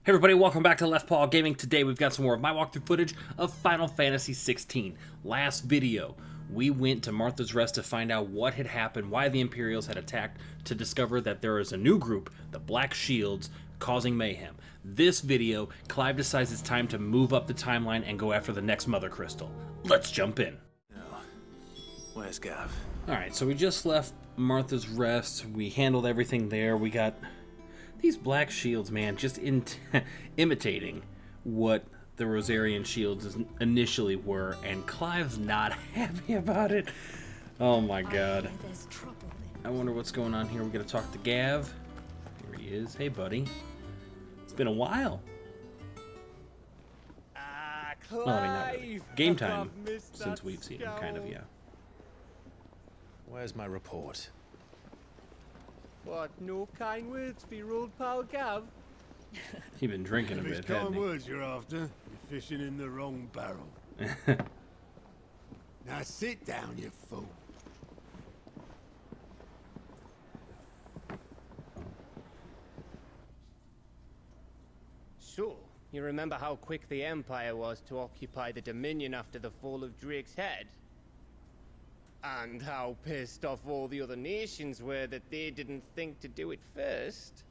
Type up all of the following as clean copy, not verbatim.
Hey everybody, welcome back to LeftPawGaming. Today we've got some more of my walkthrough footage of Final Fantasy XVI. Last video, we went to Martha's Rest to find out what had happened, why the Imperials had attacked, to discover that there is a new group, the Black Shields, causing mayhem. This video, Clive decides it's time to move up the timeline and go after the next Mothercrystal. Let's jump in. Oh, where's Gav? Alright, so we just left Martha's Rest. We handled everything there. We got these Black Shields, man, just imitating what the Rosarian Shields initially were, and Clive's not happy about it. Oh my god. I wonder what's going on here. We gotta talk to Gav. Here he is. Hey, buddy. It's been a while. Clive, Well, I mean, not really. Game time since we've seen him, kind of, yeah. Where's my report? What, no kind words for your old pal Gav? He's been drinking a If bit, it's hasn't kind he? words you're after, you're fishing in the wrong barrel. Now sit down, you fool. So, you remember how quick the Empire was to occupy the Dominion after the fall of Drake's head? And how pissed off all the other nations were that they didn't think to do it first?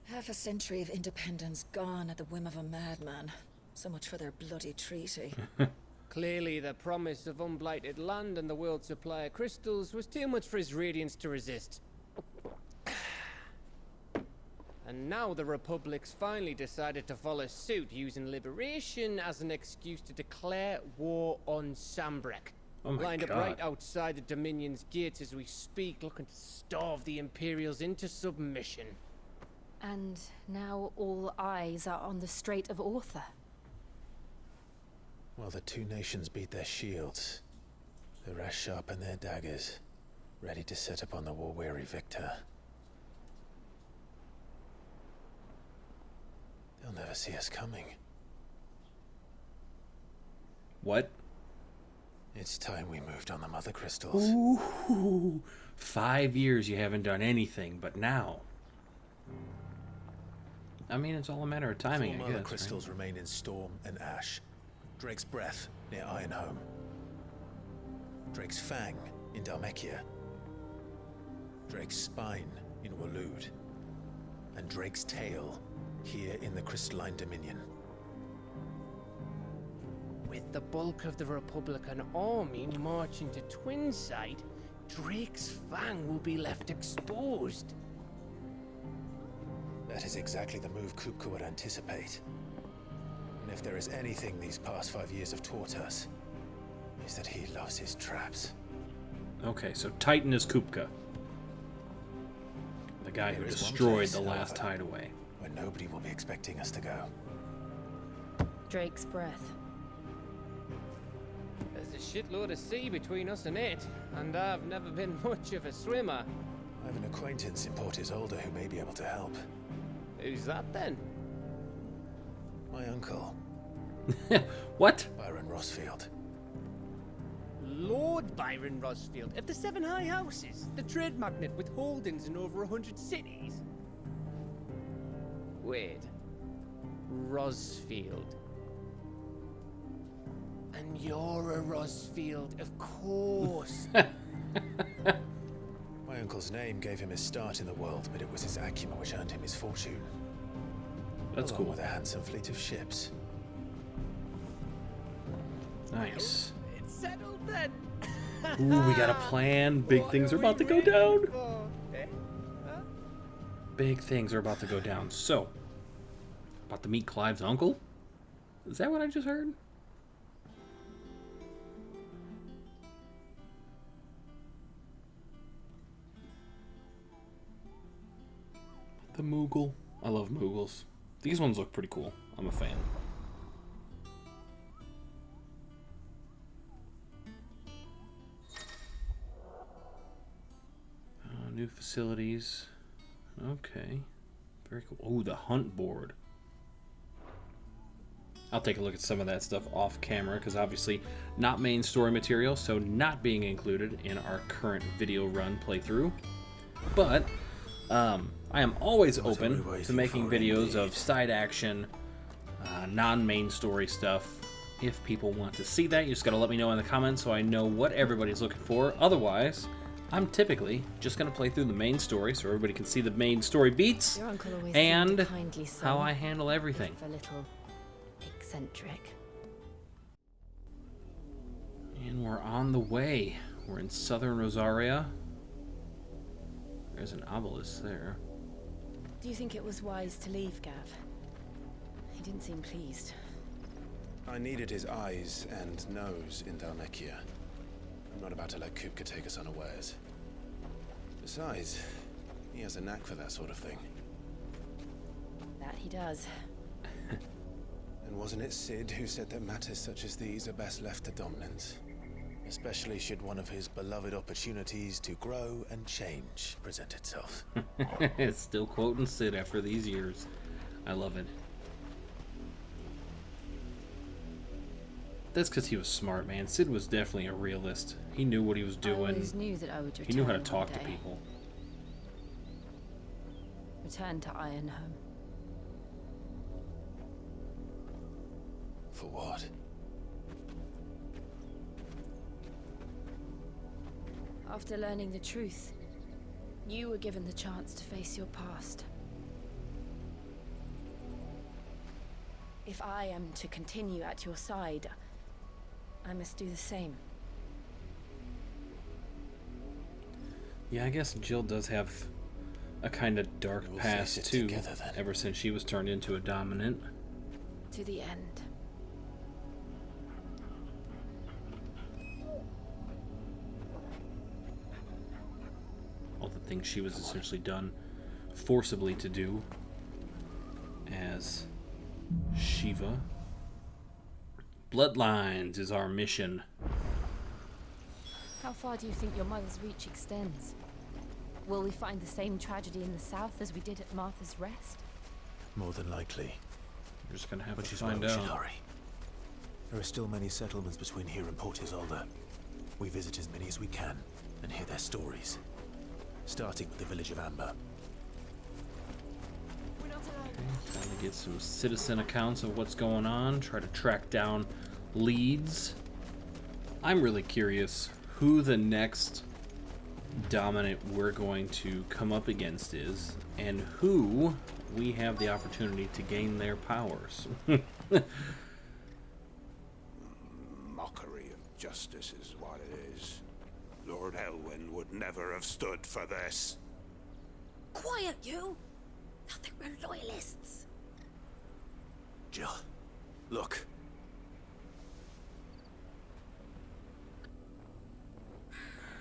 Half a century of independence gone at the whim of a madman. So much for their bloody treaty. Clearly, the promise of unblighted land and the world's supply of crystals was too much for his radiance to resist. And now the Republic's finally decided to follow suit, using liberation as an excuse to declare war on Sambrek. Oh my Lined up god. right outside the Dominion's gates as we speak, looking to starve the Imperials into submission. And now all eyes are on the Strait of Author. Well, the two nations beat their shields. The rest sharpen their daggers, ready to set upon the war-weary victor. They'll never see us coming. What? It's time we moved on the Mothercrystals. Ooh, 5 years you haven't done anything, but now. I mean, it's all a matter of timing, Four I guess. Mothercrystals Right? remain in Storm and Ash. Drake's Breath near Ironhome. Drake's Fang in Dhalmekia. Drake's Spine in Waloed. And Drake's Tail here in the Crystalline Dominion. With the bulk of the Republican army marching to Twinside, Drake's Fang will be left exposed. That is exactly the move Kupka would anticipate. And if there is anything these past 5 years have taught us, is that he loves his traps. Okay, so Titan is Kupka. The guy who There is one destroyed place, the last however, hideaway. where nobody will be expecting us to go. Drake's breath. There's a shitload of sea between us and it, and I've never been much of a swimmer. I have an acquaintance in Port Isolde who may be able to help. Who's that then? My uncle, What? Byron Rossfield. Lord Byron Rosfield of the Seven High Houses, the trade magnate with holdings in over 100 cities. Wait, Rosfield. And you're a Rosfield, of course. My uncle's name gave him his start in the world, but it was his acumen which earned him his fortune. That's Along cool. with a handsome fleet of ships. Nice. It's settled then. Ooh, we got a plan. Big What things are we about to go waiting down. for, eh? Huh? Big things are about to go down. So, about to meet Clive's uncle? Is that what I just heard? The Moogle. I love Moogles. These ones look pretty cool. I'm a fan. New facilities. Okay. Very cool. Oh, the hunt board. I'll take a look at some of that stuff off camera because obviously not main story material, so not being included in our current video run playthrough. But I am always What are we open to waiting making for, videos indeed? of side action, non-main story stuff. If people want to see that, you just gotta let me know in the comments so I know what everybody's looking for. Otherwise, I'm typically just gonna play through the main story so everybody can see the main story beats Your uncle always and seemed a kindly soul, how I handle everything. if a little eccentric. And we're on the way. We're in southern Rosaria. There's an obelisk there. Do you think it was wise to leave, Gav? He didn't seem pleased. I needed his eyes and nose in Dhalmekia. I'm not about to let Kupka take us unawares. Besides, he has a knack for that sort of thing. That he does. And wasn't it Sid who said that matters such as these are best left to dominance? Especially should one of his beloved opportunities to grow and change present itself. Still quoting Sid after these years. I love it. That's because he was smart, man. Sid was definitely a realist. He knew what he was I doing. always knew that I would return He knew how to one talk to day. people. Return to Ironhome. For what? After learning the truth, you were given the chance to face your past. If I am to continue at your side, I must do the same. Yeah, I guess Jill does have a kind of dark We'll past face it too, together, then. ever since she was turned into a dominant. To the end. All the things she was essentially done forcibly to do as Shiva. Bloodlines is our mission. How far do you think your mother's reach extends? Will we find the same tragedy in the south as we did at Martha's Rest? More than likely. We're just gonna have Which to is why find we should out. hurry. There are still many settlements between here and Port Isolde. We visit as many as we can and hear their stories. Starting with the village of Amber. Trying to get some citizen accounts of what's going on, try to track down leads. I'm really curious who the next dominant we're going to come up against is, and who we have the opportunity to gain their powers. Mockery of justice is what it is. Lord Elwyn would never have stood for this. Quiet, you! Thought they were loyalists. Jill, look.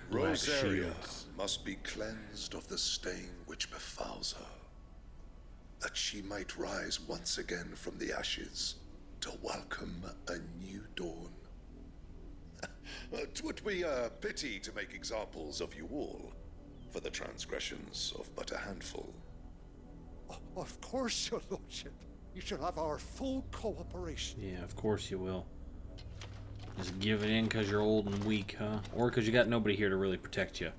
Rosaria must be cleansed of the stain which befouls her, that she might rise once again from the ashes to welcome a new dawn. 'Twould be a pity to make examples of you all, for the transgressions of but a handful. Of course, your lordship. You shall have our full cooperation. Yeah, of course you will. Just give it in because you're old and weak, huh? Or because you got nobody here to really protect you.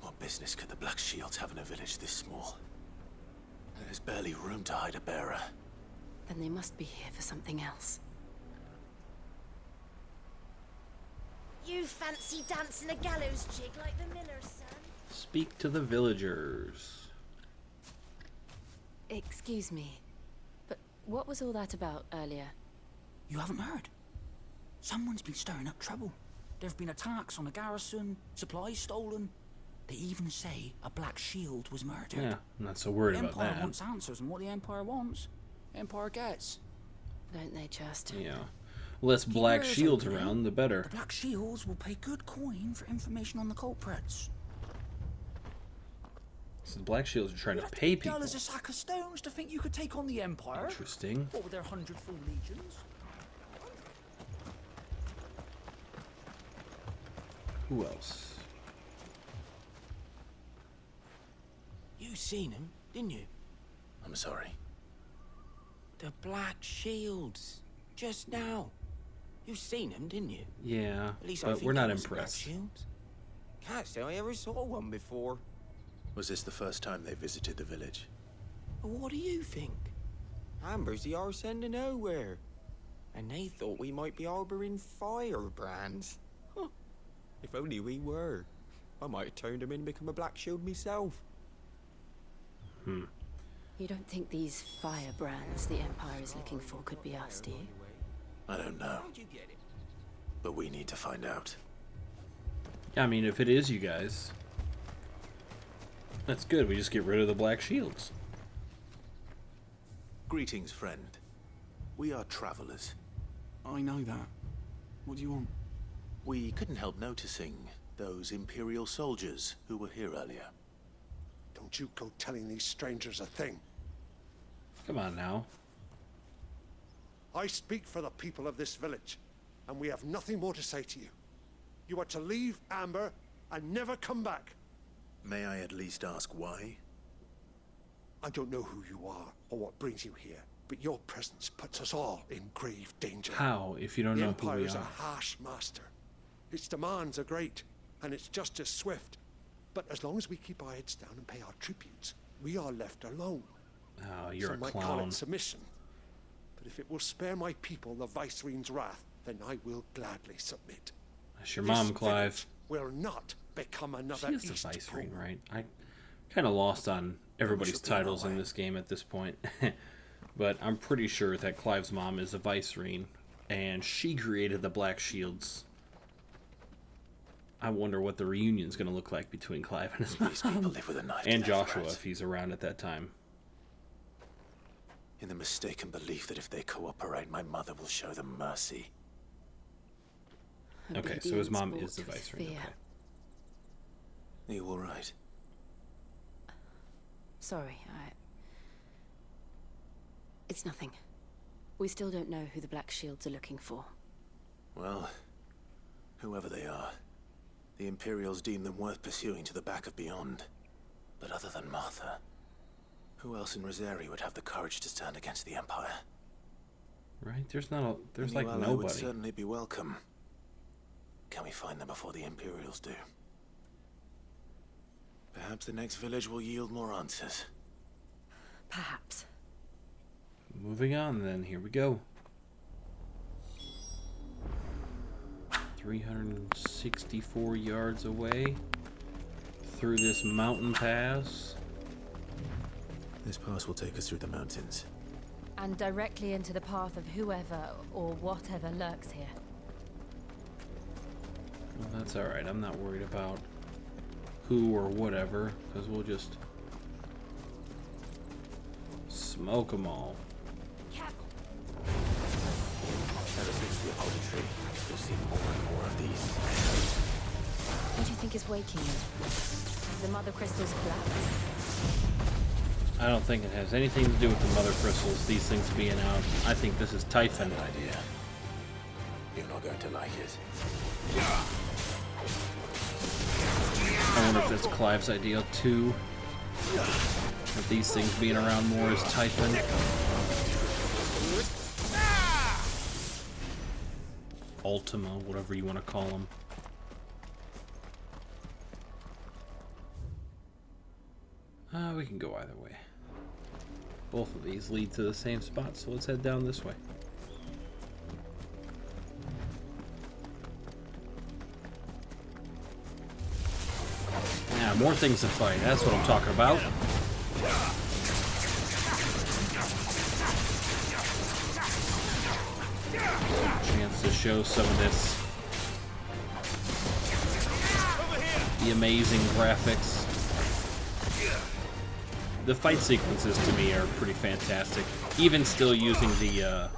What business could the Black Shields have in a village this small? There's barely room to hide a bearer. Then they must be here for something else. You fancy dancing a gallows jig like the miller's son? Speak to the villagers. Excuse me, but what was all that about earlier? You haven't heard? Someone's been stirring up trouble. There have been attacks on the garrison, supplies stolen. They even say a Black Shield was murdered. Yeah, I'm not so worried The about Empire that. wants answers, and what the Empire wants, Empire gets. Don't they just? Yeah. Less Keep black your ears shields open, eh? around, the better. The Black Shields will pay good coin for information on the culprits. So the black shields are trying to You'd have pay be dull people. as a sack of stones to think you could take on the Empire. Interesting. What with their 100 full legions? Who else? You seen him, didn't you? I'm sorry. The Black Shields. Just now. You seen him, didn't you? Yeah, At least I but think we're not it was the Black impressed. Shields. Can't say I ever saw one before. Was this the first time they visited the village? What do you think? Amber's the arse end of nowhere. And they thought we might be harboring firebrands. Huh. If only we were. I might have turned them in and become a Black Shield myself. You don't think these firebrands the Empire is looking for could be us, do you? I don't know. But we need to find out. I mean, if it is you guys, that's good. We just get rid of the Black Shields. Greetings, friend. We are travelers. I know that. What do you want? We couldn't help noticing those Imperial soldiers who were here earlier. Don't you go telling these strangers a thing. Come on now. I speak for the people of this village, and we have nothing more to say to you. You are to leave Amber and never come back. May I at least ask why? I don't know who you are or what brings you here, but your presence puts us all in grave danger. How, if you don't know who The Empire we is a are? harsh master. Its demands are great, and its justice swift. But as long as we keep our heads down and pay our tributes, we are left alone. Oh, you're Some a might call clown. it submission. But if it will spare my people the Viceroy's wrath, then I will gladly submit. That's your mom, This Clive. village will not become another She is the East Viceroy, Pole. right? I kind of lost on everybody's should be on our titles in way. this game at this point. But I'm pretty sure that Clive's mom is the Viceroy, and she created the Black Shields. I wonder what the reunion's going to look like between Clive and his These people mom. live with a knife And to their Joshua, throats, if he's around at that time. in the mistaken belief that if they cooperate, my mother will show them mercy. Okay, so his mom Obedience is the brought with Viceroy. fear. Okay. Are you all right? Sorry, It's nothing. We still don't know who the Black Shields are looking for. Well, whoever they are, the Imperials deem them worth pursuing to the back of beyond. But other than Martha, who else in Rosari would have the courage to stand against the Empire? Right? There's A like new ally would nobody. certainly be welcome. Can we find them before the Imperials do? Perhaps the next village will yield more answers. Perhaps. Moving on then, here we go. 364 yards away through this mountain pass. This pass will take us through the mountains. And directly into the path of whoever or whatever lurks here. Well, that's alright. I'm not worried about who or whatever, because we'll just smoke them all. Ever since the Apollo tree, we've seen more and more of these. What do you think is waking you? The Mothercrystal's collapse? I don't think it has anything to do with the Mothercrystals, these things being out. I think this is Typhon. Good idea. You're not going to like it. I wonder if that's Clive's idea too. That these things being around more is Typhon. Ultima, whatever you want to call them. We can go either way. Both of these lead to the same spot, so let's head down this way. Yeah, more things to fight. That's what I'm talking about. Chance to show some of this. The amazing graphics. The fight sequences to me are pretty fantastic. Even still using the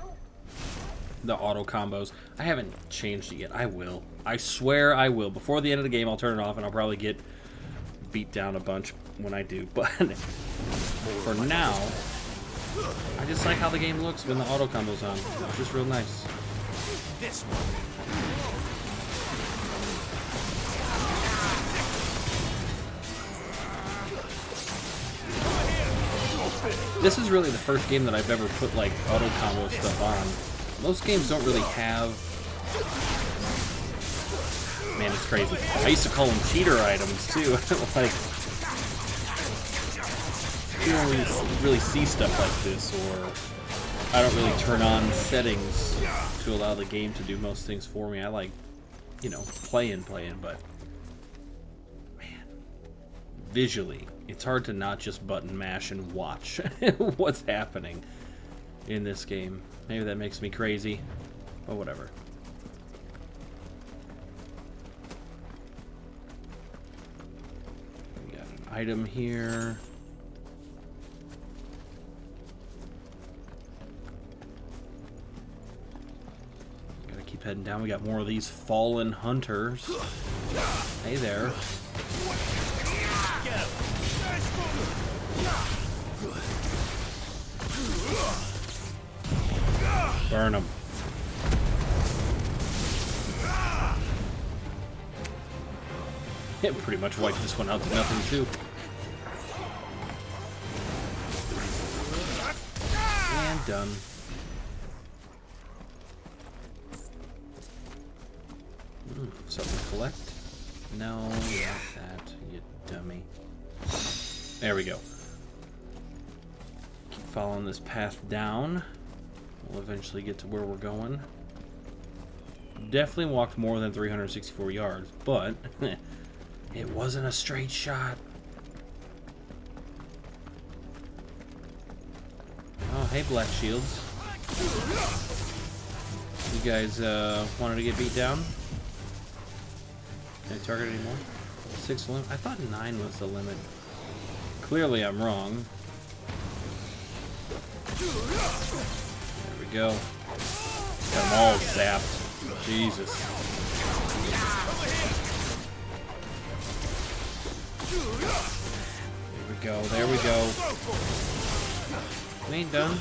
auto combos. I haven't changed it yet. I will. I swear I will. Before the end of the game, I'll turn it off and I'll probably get beat down a bunch when I do. But for now, I just like how the game looks when the auto combo's on. It's just real nice. This one. This is really the first game that I've ever put like auto combo stuff on. Most games don't really have. Man, it's crazy. I used to call them cheater items too. Like You don't really see stuff like this, or I don't really turn on settings to allow the game to do most things for me. I like, you know, playing, but man, visually, it's hard to not just button mash and watch what's happening in this game. Maybe that makes me crazy, but whatever. We got an item here. Gotta keep heading down. We got more of these fallen hunters. Hey there. Burn them. It pretty much wiped this one out to nothing too. And done. Something to collect? No, not that, you dummy. There we go. Keep following this path down. We'll eventually get to where we're going. Definitely walked more than 364 yards, but it wasn't a straight shot. Oh, hey, Black Shields. You guys wanted to get beat down? Can I target anymore? 6 limit? I thought 9 was the limit. Clearly I'm wrong. There we go. Got them all zapped. Jesus. There we go. There we go. We ain't done.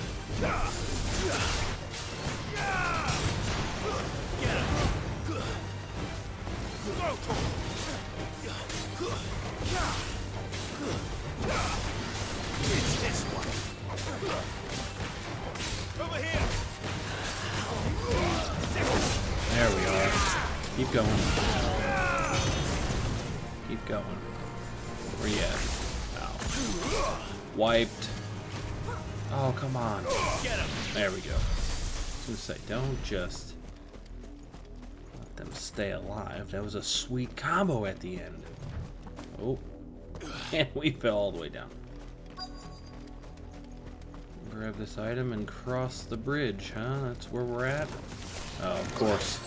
It's this one. Over here. There we are. Keep going. Keep going. Where you at? Ow. Wiped. Oh, come on. There we go. I was gonna say, don't just let them stay alive. That was a sweet combo at the end. Oh. And we fell all the way down. Grab this item and cross the bridge, huh? That's where we're at? Oh, of course.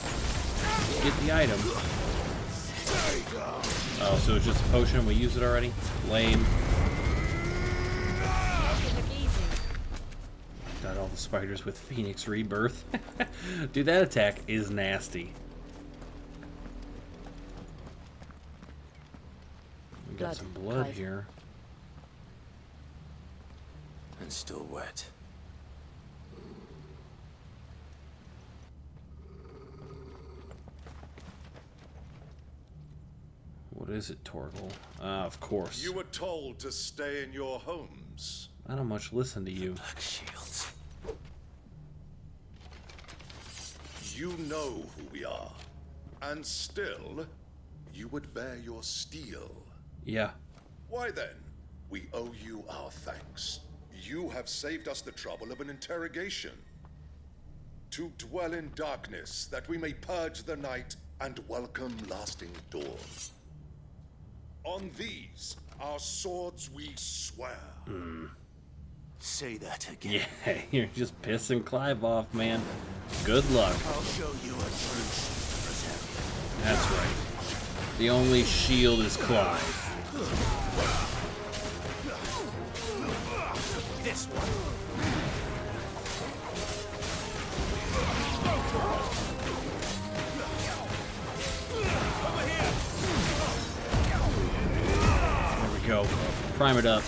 Get the item. Oh, so it's just a potion? We used it already? Lame. Got all the spiders with Phoenix Rebirth. Dude, that attack is nasty. We got some blood Clive. here. And still wet. What is it, Torgal? Of course. You were told to stay in your homes. I don't much listen to you. Black shields. You know who we are. And still, you would bear your steel. Yeah. Why then? We owe you our thanks. You have saved us the trouble of an interrogation. To dwell in darkness, that we may purge the night and welcome lasting dawn. On these, our swords we swear. Say that again. Yeah, you're just pissing Clive off, man. Good luck. I'll show you a true shield. That's right. The only shield is Clive. This one. There we go. Prime it up.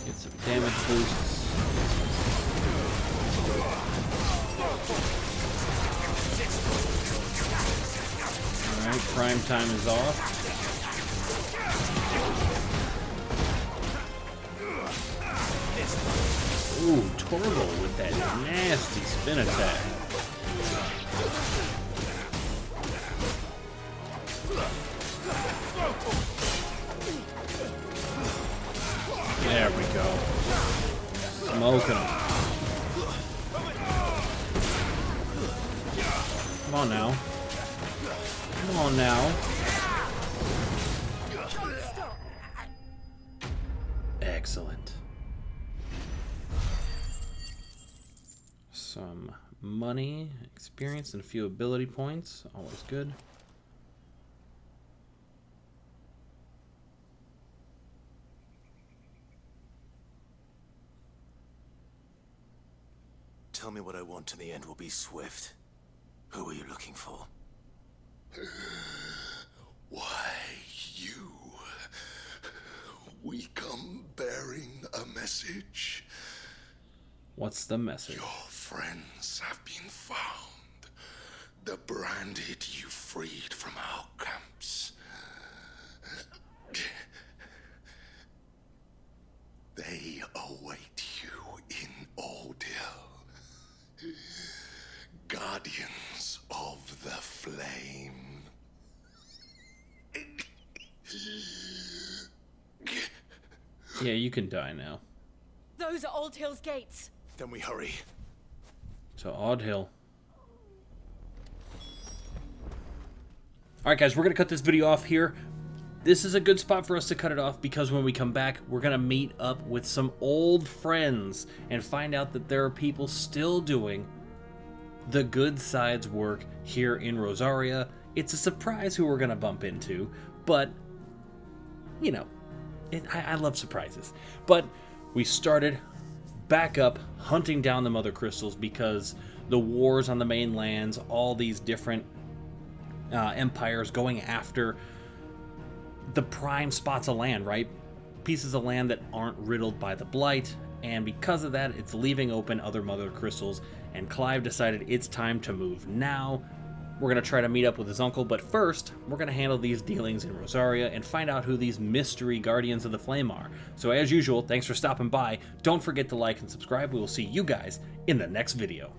Get some damage boosts. Alright, prime time is off. Ooh, Torgal with that nasty spin attack. go. Smoking them. Come on now. Come on now. Excellent. Some money, experience, and a few ability points. Always good. Tell me what I want and the end will be swift. Who are you looking for? Why, you. We come bearing a message. What's the message? Your friends have been found. The branded you freed from our camps. They await you in Ordeal. Guardians of the Flame. Yeah, you can die now. Those are Old Hill's gates. Then we hurry. To Odd Hill. Alright guys, we're going to cut this video off here. This is a good spot for us to cut it off because when we come back, we're going to meet up with some old friends and find out that there are people still doing the good side's work here in Rosaria. It's a surprise who we're going to bump into, but, you know, I love surprises. But we started back up hunting down the Mothercrystals because the wars on the mainlands, all these different empires going after the prime spots of land, right? Pieces of land that aren't riddled by the blight, and because of that, it's leaving open other Mothercrystals, and Clive decided it's time to move now. We're going to try to meet up with his uncle, but first, we're going to handle these dealings in Rosaria and find out who these mystery Guardians of the Flame are. So as usual, thanks for stopping by. Don't forget to like and subscribe. We will see you guys in the next video.